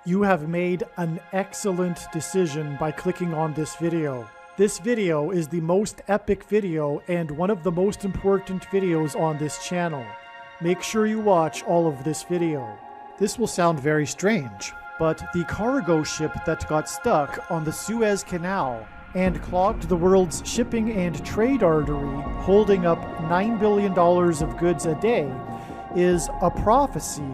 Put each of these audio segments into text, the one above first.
You have made an excellent decision by clicking on this video. This video is the most epic video and one of the most important videos on this channel. Make sure you watch all of this video. This will sound very strange, but the cargo ship that got stuck on the Suez Canal and clogged the world's shipping and trade artery, holding up $9 billion of goods a day, is a prophecy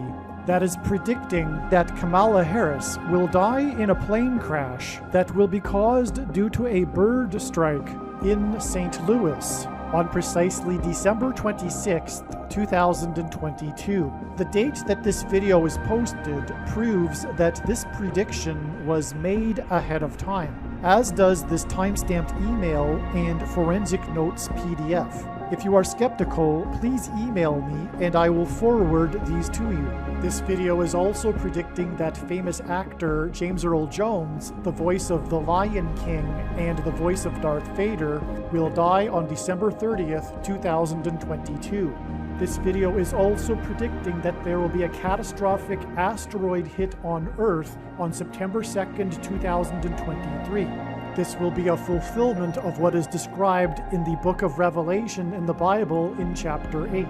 that is predicting that Kamala Harris will die in a plane crash that will be caused due to a bird strike in St. Louis on precisely December 26th, 2022. The date that this video is posted proves that this prediction was made ahead of time, as does this timestamped email and forensic notes PDF. If you are skeptical, please email me and I will forward these to you. This video is also predicting that famous actor James Earl Jones, the voice of the Lion King and the voice of Darth Vader, will die on December 30th, 2022. This video is also predicting that there will be a catastrophic asteroid hit on Earth on September 2nd, 2023. This will be a fulfillment of what is described in the book of Revelation in the Bible in chapter 8.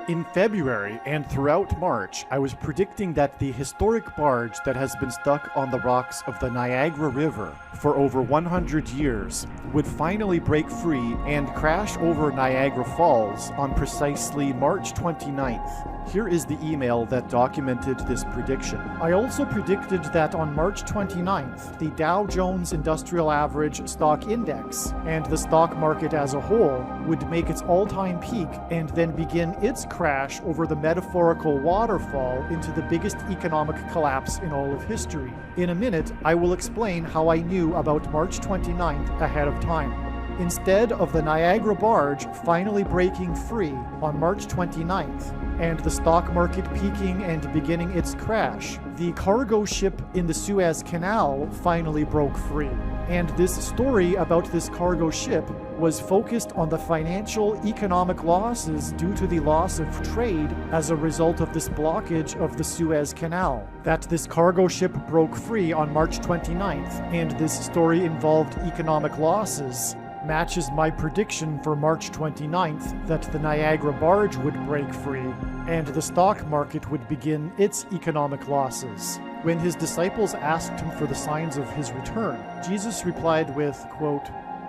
In February and throughout March, I was predicting that the historic barge that has been stuck on the rocks of the Niagara River for over 100 years would finally break free and crash over Niagara Falls on precisely March 29th. Here is the email that documented this prediction. I also predicted that on March 29th, the Dow Jones Industrial Average Stock Index and the stock market as a whole would make its all-time peak and then begin its crash over the metaphorical waterfall into the biggest economic collapse in all of history. In a minute, I will explain how I knew about March 29th ahead of time. Instead of the Niagara barge finally breaking free on March 29th and the stock market peaking and beginning its crash, the cargo ship in the Suez Canal finally broke free. And this story about this cargo ship was focused on the financial economic losses due to the loss of trade as a result of this blockage of the Suez Canal. That this cargo ship broke free on March 29th, and this story involved economic losses, matches my prediction for March 29th that the Niagara barge would break free and the stock market would begin its economic losses. When his disciples asked him for the signs of his return, Jesus replied with, quote,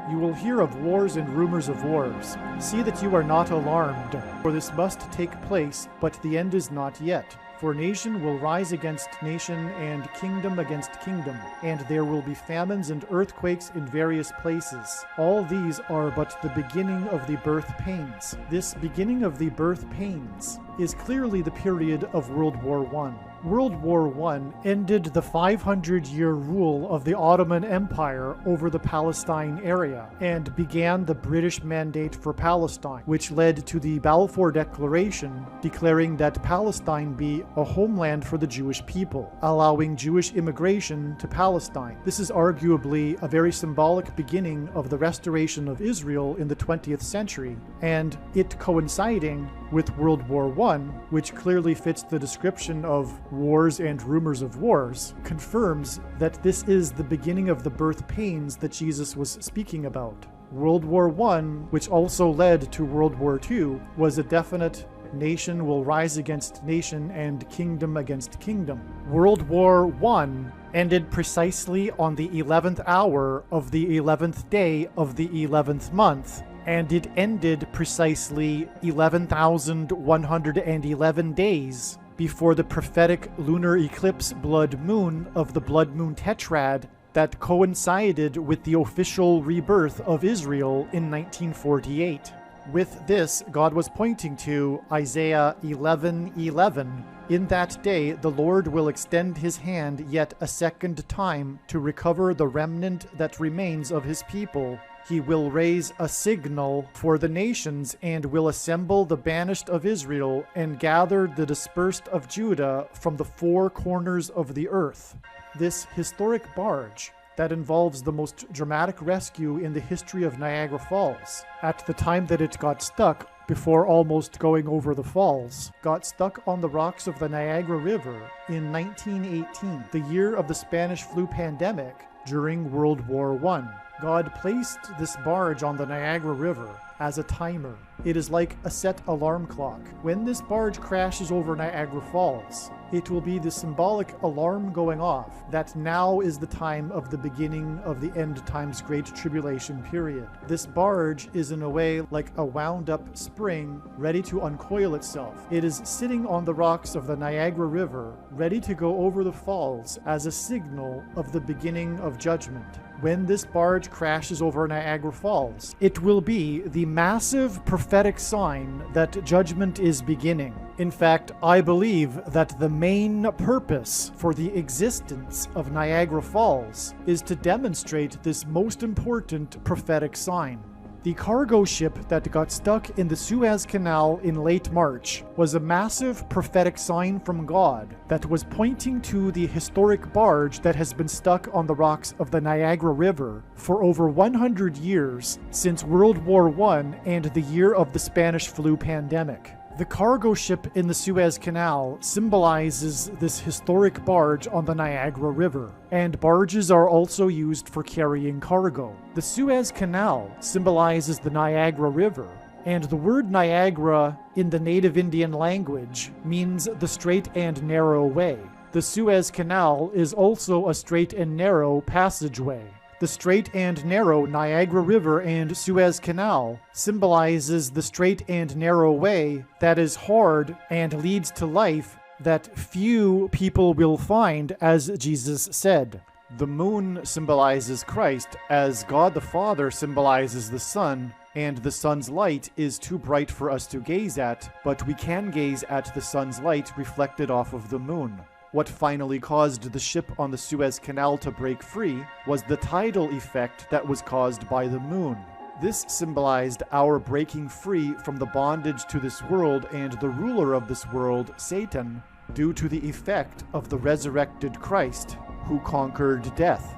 "You will hear of wars and rumors of wars. See that you are not alarmed, for this must take place, but the end is not yet. For nation will rise against nation and kingdom against kingdom, and there will be famines and earthquakes in various places. All these are but the beginning of the birth pains." This beginning of the birth pains is clearly the period of World War I. World War I ended the 500-year rule of the Ottoman Empire over the Palestine area and began the British Mandate for Palestine, which led to the Balfour Declaration declaring that Palestine be a homeland for the Jewish people, allowing Jewish immigration to Palestine. This is arguably a very symbolic beginning of the restoration of Israel in the 20th century, and it coinciding with World War I, which clearly fits the description of wars and rumors of wars, confirms that this is the beginning of the birth pains that Jesus was speaking about. World War I, which also led to World War II, was a definite nation will rise against nation and kingdom against kingdom. World War I ended precisely on the 11th hour of the 11th day of the 11th month, and it ended precisely 11,111 days before the prophetic lunar eclipse blood moon of the blood moon tetrad that coincided with the official rebirth of Israel in 1948. With this, God was pointing to Isaiah 11:11. In that day, the Lord will extend his hand yet a second time to recover the remnant that remains of his people. He will raise a signal for the nations and will assemble the banished of Israel and gather the dispersed of Judah from the four corners of the earth. This historic barge that involves the most dramatic rescue in the history of Niagara Falls. At the time that it got stuck before almost going over the falls, got stuck on the rocks of the Niagara River in 1918, the year of the Spanish flu pandemic during World War I. God placed this barge on the Niagara River as a timer. It is like a set alarm clock. When this barge crashes over Niagara Falls, it will be the symbolic alarm going off that now is the time of the beginning of the end times Great Tribulation period. This barge is in a way like a wound-up spring ready to uncoil itself. It is sitting on the rocks of the Niagara River, ready to go over the falls as a signal of the beginning of judgment. When this barge crashes over Niagara Falls, it will be the massive prophetic sign that judgment is beginning. In fact, I believe that the main purpose for the existence of Niagara Falls is to demonstrate this most important prophetic sign. The cargo ship that got stuck in the Suez Canal in late March was a massive prophetic sign from God that was pointing to the historic barge that has been stuck on the rocks of the Niagara River for over 100 years since World War I and the year of the Spanish flu pandemic. The cargo ship in the Suez Canal symbolizes this historic barge on the Niagara River, and barges are also used for carrying cargo. The Suez Canal symbolizes the Niagara River, and the word Niagara in the native Indian language means the straight and narrow way. The Suez Canal is also a straight and narrow passageway. The straight and narrow Niagara River and Suez Canal symbolizes the straight and narrow way that is hard and leads to life that few people will find, as Jesus said. The moon symbolizes Christ, as God the Father symbolizes the sun, and the sun's light is too bright for us to gaze at, but we can gaze at the sun's light reflected off of the moon. What finally caused the ship on the Suez Canal to break free was the tidal effect that was caused by the moon. This symbolized our breaking free from the bondage to this world and the ruler of this world, Satan, due to the effect of the resurrected Christ, who conquered death.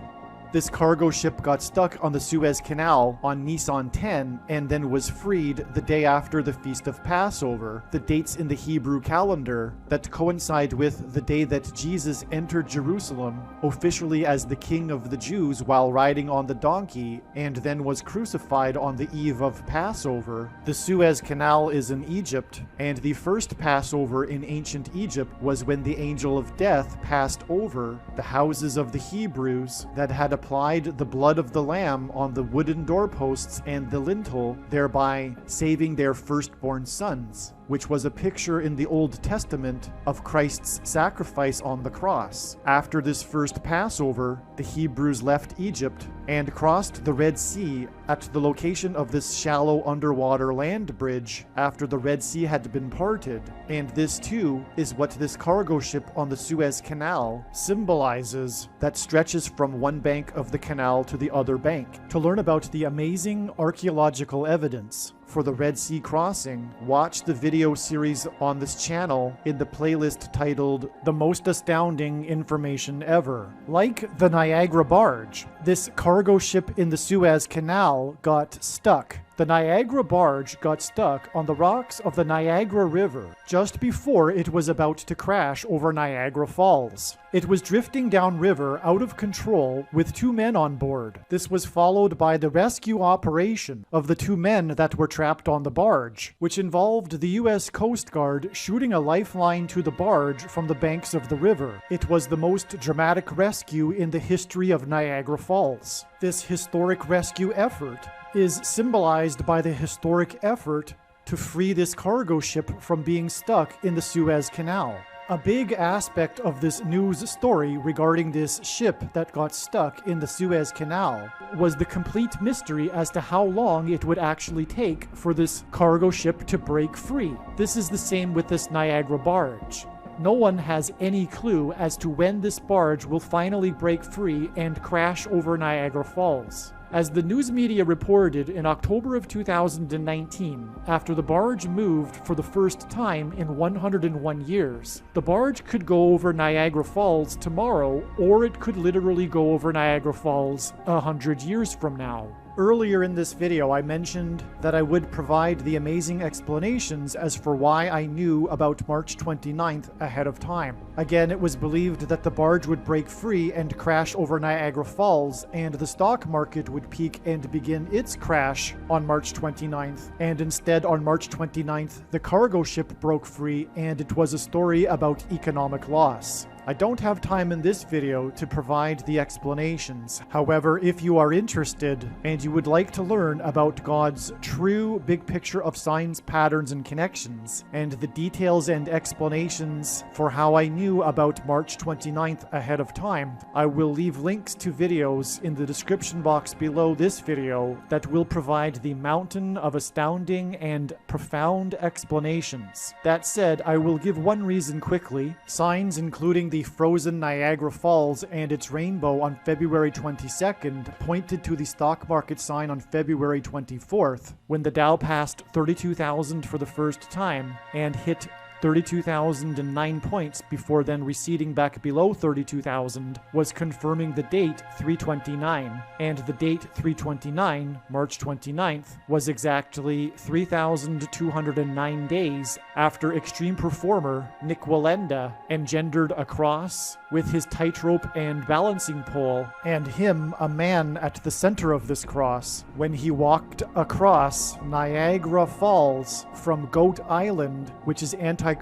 This cargo ship got stuck on the Suez Canal on Nisan 10 and then was freed the day after the Feast of Passover, the dates in the Hebrew calendar that coincide with the day that Jesus entered Jerusalem officially as the King of the Jews while riding on the donkey and then was crucified on the eve of Passover. The Suez Canal is in Egypt, and the first Passover in ancient Egypt was when the angel of death passed over the houses of the Hebrews that had applied the blood of the lamb on the wooden doorposts and the lintel, thereby saving their firstborn sons, which was a picture in the Old Testament of Christ's sacrifice on the cross. After this first Passover, the Hebrews left Egypt and crossed the Red Sea at the location of this shallow underwater land bridge after the Red Sea had been parted. And this too is what this cargo ship on the Suez Canal symbolizes, that stretches from one bank of the canal to the other bank. To learn about the amazing archaeological evidence for the Red Sea crossing, watch the video series on this channel in the playlist titled The Most Astounding Information Ever. Like the Niagara barge, this cargo ship in the Suez Canal got stuck. The Niagara barge got stuck on the rocks of the Niagara River just before it was about to crash over Niagara Falls. It was drifting downriver out of control with 2 men on board. This was followed by the rescue operation of the 2 men that were trapped on the barge, which involved the U.S. Coast Guard shooting a lifeline to the barge from the banks of the river. It was the most dramatic rescue in the history of Niagara Falls. This historic rescue effort is symbolized by the historic effort to free this cargo ship from being stuck in the Suez Canal. A big aspect of this news story regarding this ship that got stuck in the Suez Canal was the complete mystery as to how long it would actually take for this cargo ship to break free. This is the same with this Niagara barge. No one has any clue as to when this barge will finally break free and crash over Niagara Falls. As the news media reported in October of 2019, after the barge moved for the first time in 101 years, the barge could go over Niagara Falls tomorrow, or it could literally go over Niagara Falls 100 years from now. Earlier in this video, I mentioned that I would provide the amazing explanations as for why I knew about March 29th ahead of time. Again, it was believed that the barge would break free and crash over Niagara Falls, and the stock market would peak and begin its crash on March 29th. And instead, on March 29th, the cargo ship broke free, and it was a story about economic loss. I don't have time in this video to provide the explanations. However, if you are interested and you would like to learn about God's true big picture of signs, patterns, and connections, and the details and explanations for how I knew about March 29th ahead of time, I will leave links to videos in the description box below this video that will provide the mountain of astounding and profound explanations. That said, I will give one reason quickly. Signs including the frozen Niagara Falls and its rainbow on February 22nd pointed to the stock market sign on February 24th, when the Dow passed 32,000 for the first time and hit 32,009 points before then receding back below 32,000, was confirming the date 329, and the date 329, March 29th, was exactly 3,209 days after extreme performer Nick Wallenda engendered a cross with his tightrope and balancing pole, and him, a man at the center of this cross, when he walked across Niagara Falls from Goat Island, which is Antichrist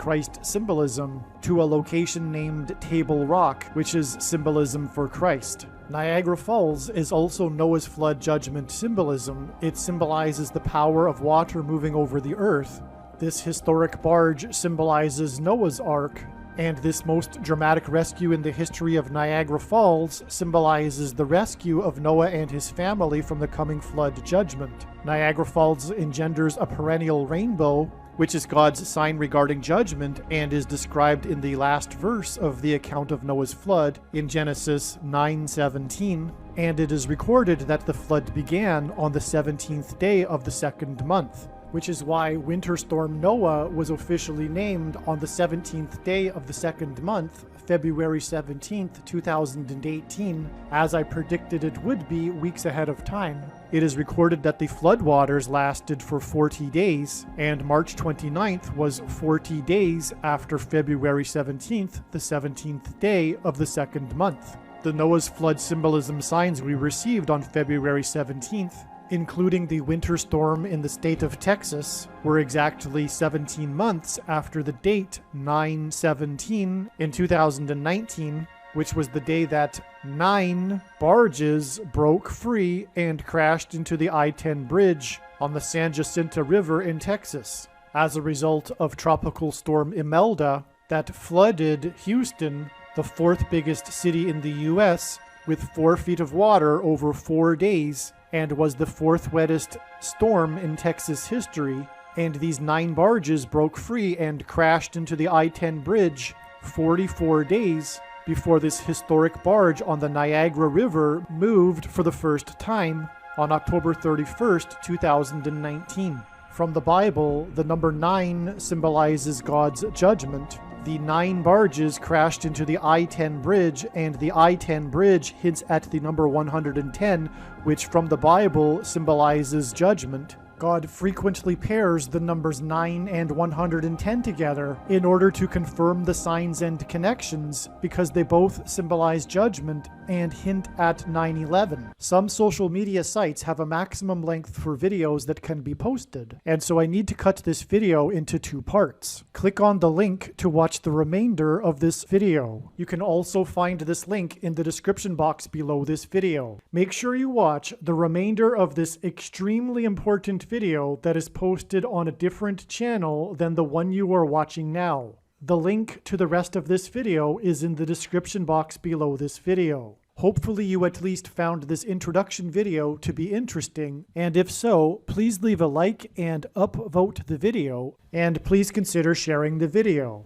symbolism, to a location named Table Rock, which is symbolism for Christ. Niagara Falls is also Noah's flood judgment symbolism. It symbolizes the power of water moving over the earth. This historic barge symbolizes Noah's Ark, and this most dramatic rescue in the history of Niagara Falls symbolizes the rescue of Noah and his family from the coming flood judgment. Niagara Falls engenders a perennial rainbow, which is God's sign regarding judgment and is described in the last verse of the account of Noah's flood in Genesis 9:17, and it is recorded that the flood began on the 17th day of the second month, which is why Winter Storm Noah was officially named on the 17th day of the second month, February 17th, 2018, as I predicted it would be weeks ahead of time. It is recorded that the floodwaters lasted for 40 days, and March 29th was 40 days after February 17th, the 17th day of the second month. The Noah's flood symbolism signs we received on February 17th, including the winter storm in the state of Texas, were exactly 17 months after the date 9/17 in 2019, which was the day that 9 barges broke free and crashed into the I-10 bridge on the San Jacinto River in Texas as a result of Tropical Storm Imelda that flooded Houston, the 4th biggest city in the U.S., with 4 feet of water over 4 days, and was the 4th wettest storm in Texas history. And these 9 barges broke free and crashed into the I-10 bridge 44 days before this historic barge on the Niagara River moved for the first time on October 31st, 2019. From the Bible, the number 9 symbolizes God's judgment. The 9 barges crashed into the I-10 bridge, and the I-10 bridge hints at the number 110, which from the Bible symbolizes judgment. God frequently pairs the numbers 9 and 110 together in order to confirm the signs and connections, because they both symbolize judgment and hint at 9/11. Some social media sites have a maximum length for videos that can be posted, and so I need to cut this video into 2 parts. Click on the link to watch the remainder of this video. You can also find this link in the description box below this video. Make sure you watch the remainder of this extremely important video that is posted on a different channel than the one you are watching now. The link to the rest of this video is in the description box below this video. Hopefully you at least found this introduction video to be interesting, and if so, please leave a like and upvote the video, and please consider sharing the video.